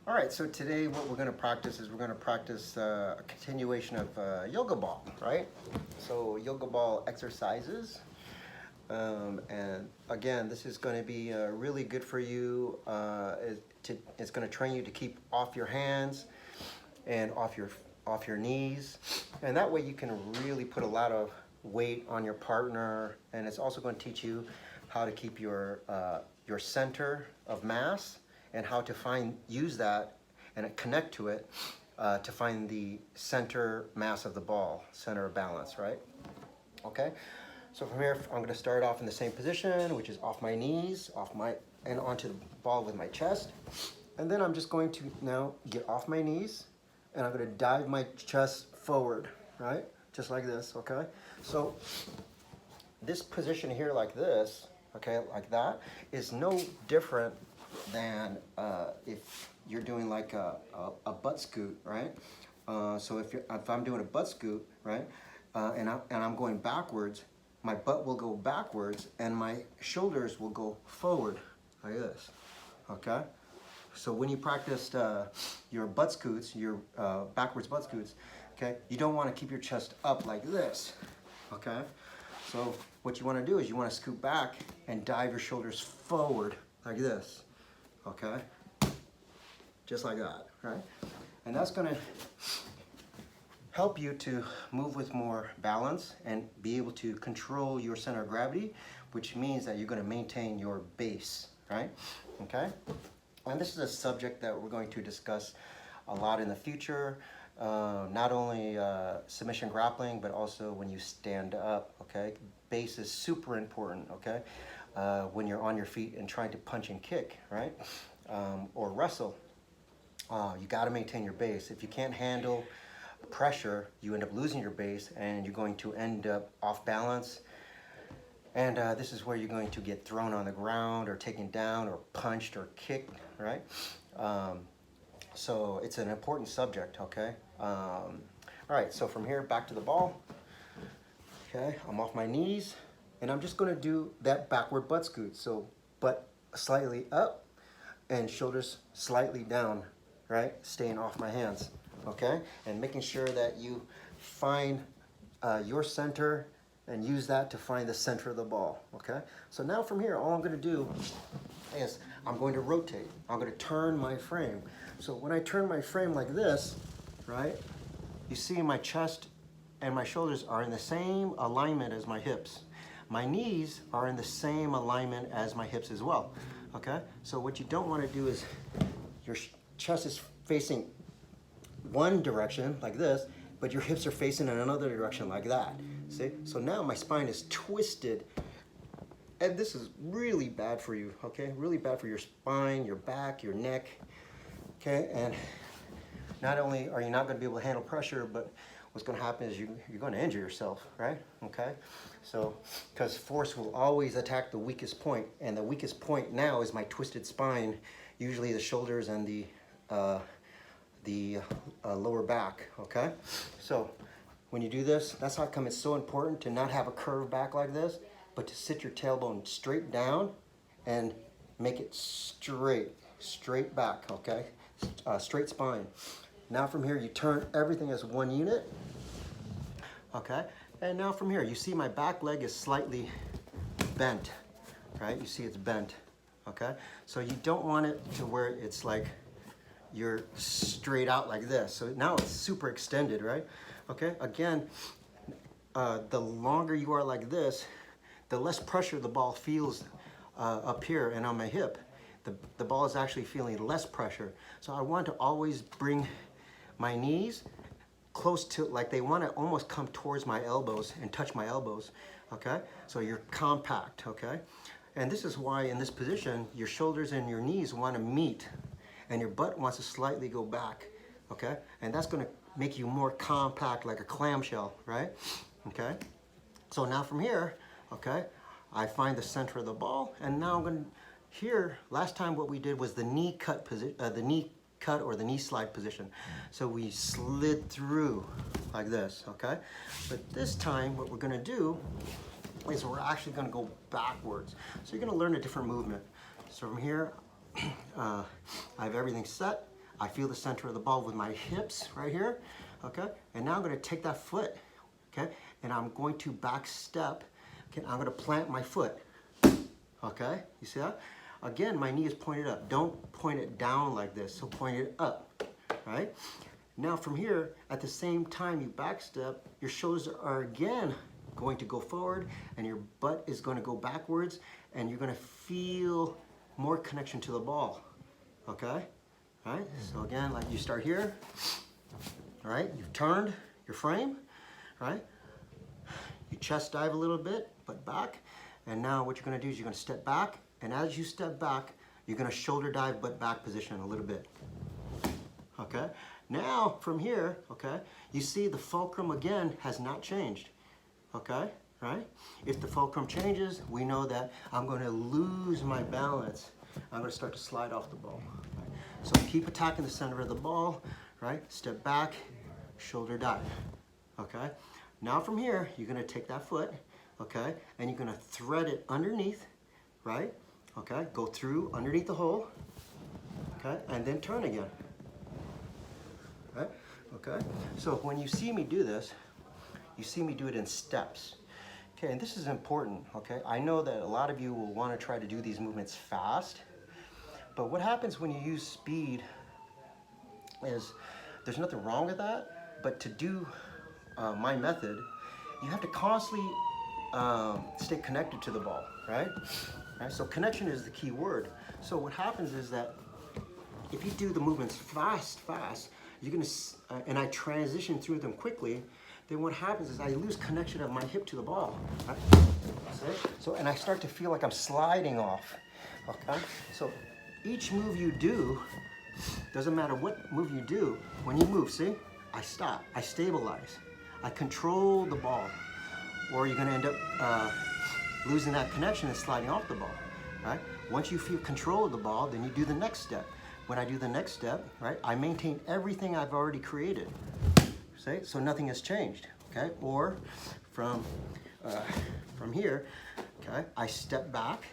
All right, so today what we're going to practice is we're going to practice a continuation of yoga ball, right? So yoga ball exercises. And again, this is going to be really good for you. It's going to train you to keep off your hands and off your knees. And that way you can really put a lot of weight on your partner. And it's also going to teach you how to keep your center of mass and how to use that and connect to it to find the center mass of the ball, center of balance, right? Okay, so from here, I'm gonna start off in the same position, which is off my knees, and onto the ball with my chest. And then I'm just going to now get off my knees, and I'm gonna dive my chest forward, right? Just like this, okay? So this position here like this, okay, like that, is no different than if you're doing like a butt scoot, right? So if I'm doing a butt scoot, right, and I'm going backwards, my butt will go backwards and my shoulders will go forward like this, okay? So when you practice your butt scoots, your backwards butt scoots, okay, you don't want to keep your chest up like this, okay? So what you want to do is you want to scoot back and dive your shoulders forward like this, okay? Just like that, right? And that's going to help you to move with more balance and be able to control your center of gravity, which means that you're going to maintain your base, right? Okay? And this is a subject that we're going to discuss a lot in the future, not only submission grappling, but also when you stand up, okay? Base is super important, okay? When you're on your feet and trying to punch and kick, right? Or wrestle, you got to maintain your base. If you can't handle pressure, you end up losing your base and you're going to end up off balance. And this is where you're going to get thrown on the ground or taken down or punched or kicked, right? So it's an important subject, okay? All right, so from here, back to the ball. Okay, I'm off my knees and I'm just gonna do that backward butt scoot. So butt slightly up and shoulders slightly down, right? Staying off my hands, okay? And making sure that you find your center and use that to find the center of the ball, okay? So now from here, all I'm gonna do is I'm going to rotate. I'm gonna turn my frame. So when I turn my frame like this, right? You see my chest and my shoulders are in the same alignment as my hips. My knees are in the same alignment as my hips as well, okay? So what you don't wanna do is your chest is facing one direction like this, but your hips are facing in another direction like that. See? So now my spine is twisted, and this is really bad for you, okay? Really bad for your spine, your back, your neck, okay? And not only are you not going to be able to handle pressure, but what's going to happen is you're going to injure yourself, right? Okay? So, because force will always attack the weakest point, and the weakest point now is my twisted spine, usually the shoulders and the lower back, okay? So when you do this, that's how come it's so important to not have a curved back like this, but to sit your tailbone straight down and make it straight back, okay? Straight spine. Now from here, you turn everything as one unit, okay? And now from here, you see my back leg is slightly bent, right? You see it's bent, okay? So you don't want it to where it's like you're straight out like this. So now it's super extended, right? Okay, again, the longer you are like this, the less pressure the ball feels up here and on my hip. The ball is actually feeling less pressure. So I want to always bring my knees close to, like they want to almost come towards my elbows and touch my elbows, okay? So you're compact, okay? And this is why in this position, your shoulders and your knees want to meet and your butt wants to slightly go back, okay? And that's gonna make you more compact, like a clamshell, right? Okay? So now from here, okay, I find the center of the ball, and now I'm gonna, here, last time what we did was the knee cut position, the knee cut or the knee slide position. So we slid through like this, okay? But this time, what we're gonna do is we're actually gonna go backwards. So you're gonna learn a different movement. So from here, I have everything set. I feel the center of the ball with my hips right here, okay? And now I'm gonna take that foot, okay? And I'm going to back step, okay? I'm gonna plant my foot, okay? You see that? Again, my knee is pointed up. Don't point it down like this, so point it up, right? Now from here, at the same time you back step, your shoulders are again going to go forward and your butt is going to go backwards and you're going to feel more connection to the ball, okay? All right, so again, like you start here, all right? You've turned your frame, right? You chest dive a little bit, butt back, and now what you're going to do is you're going to step back, and as you step back, you're going to shoulder dive butt back position a little bit, okay? Now, from here, okay, you see the fulcrum again has not changed, okay, right? If the fulcrum changes, we know that I'm going to lose my balance. I'm going to start to slide off the ball. Right? So keep attacking the center of the ball, right? Step back, shoulder dive, okay? Now from here, you're going to take that foot, okay, and you're going to thread it underneath, right? Okay, go through underneath the hole, okay, and then turn again. Right? Okay, so when you see me do this, you see me do it in steps. Okay, and this is important, okay? I know that a lot of you will want to try to do these movements fast, but what happens when you use speed is, there's nothing wrong with that, but to do my method, you have to constantly stay connected to the ball, right? Right? So connection is the key word. So what happens is that if you do the movements fast, you're gonna, and I transition through them quickly, then what happens is I lose connection of my hip to the ball. Right? So, and I start to feel like I'm sliding off, okay? So each move you do, doesn't matter what move you do, when you move, see? I stop, I stabilize, I control the ball, or you're gonna end up losing that connection and sliding off the ball, right? Once you feel control of the ball, then you do the next step. When I do the next step, right, I maintain everything I've already created, see? So nothing has changed, okay? Or from here, okay, I step back,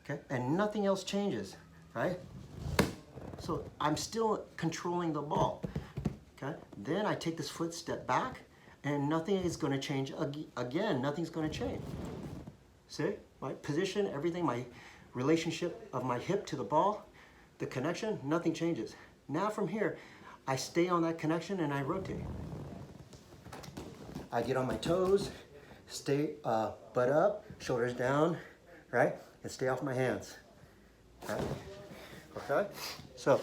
okay, and nothing else changes, right? So I'm still controlling the ball, okay? Then I take this foot step back, and nothing is gonna change again, nothing's gonna change. See, my position, everything, my relationship of my hip to the ball, the connection, nothing changes. Now from here, I stay on that connection and I rotate. I get on my toes, stay butt up, shoulders down, right? And stay off my hands, right? Okay? So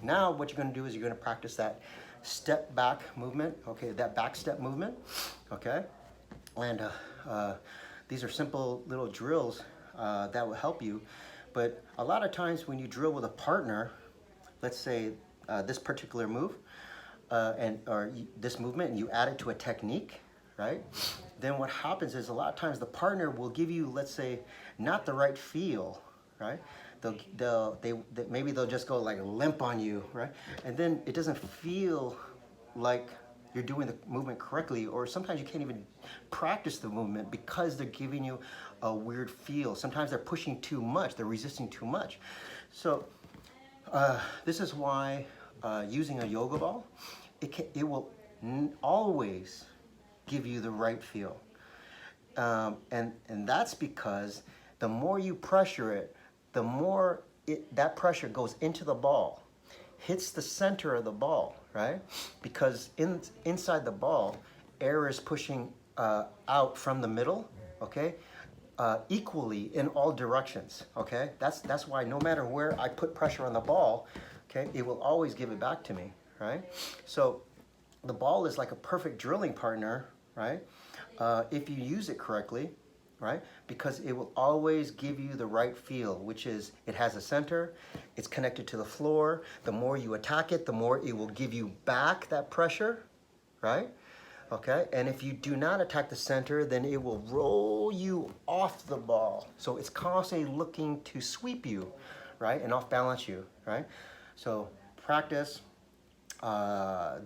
now what you're gonna do is you're gonna practice that step back movement, okay? That back step movement, okay? And these are simple little drills that will help you. But a lot of times when you drill with a partner, let's say this particular move, this movement, and you add it to a technique, right? Then what happens is a lot of times the partner will give you, let's say, not the right feel, right? Maybe they'll just go like limp on you, right? And then it doesn't feel like you're doing the movement correctly, or sometimes you can't even practice the movement because they're giving you a weird feel. Sometimes they're pushing too much, they're resisting too much. So this is why using a yoga ball, it will always give you the right feel. And that's because the more you pressure it, the more that pressure goes into the ball, hits the center of the ball, right? Because inside the ball, air is pushing out from the middle, okay? Equally in all directions, okay? That's why no matter where I put pressure on the ball, okay, it will always give it back to me, right? So the ball is like a perfect drilling partner, right? If you use it correctly, right? Because it will always give you the right feel, which is it has a center, it's connected to the floor. The more you attack it, the more it will give you back that pressure, right? Okay, and if you do not attack the center, then it will roll you off the ball. So it's constantly looking to sweep you, right? And off balance you, right? So practice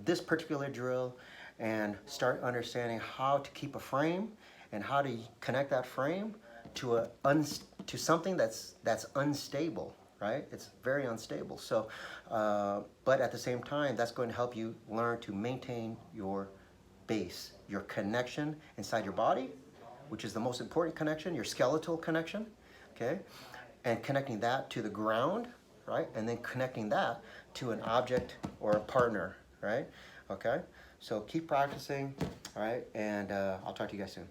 this particular drill and start understanding how to keep a frame and how to connect that frame to something that's unstable, right? It's very unstable. So, but at the same time, that's going to help you learn to maintain your base, your connection inside your body, which is the most important connection, your skeletal connection, okay? And connecting that to the ground, right? And then connecting that to an object or a partner, right? Okay? So keep practicing, all right? And I'll talk to you guys soon.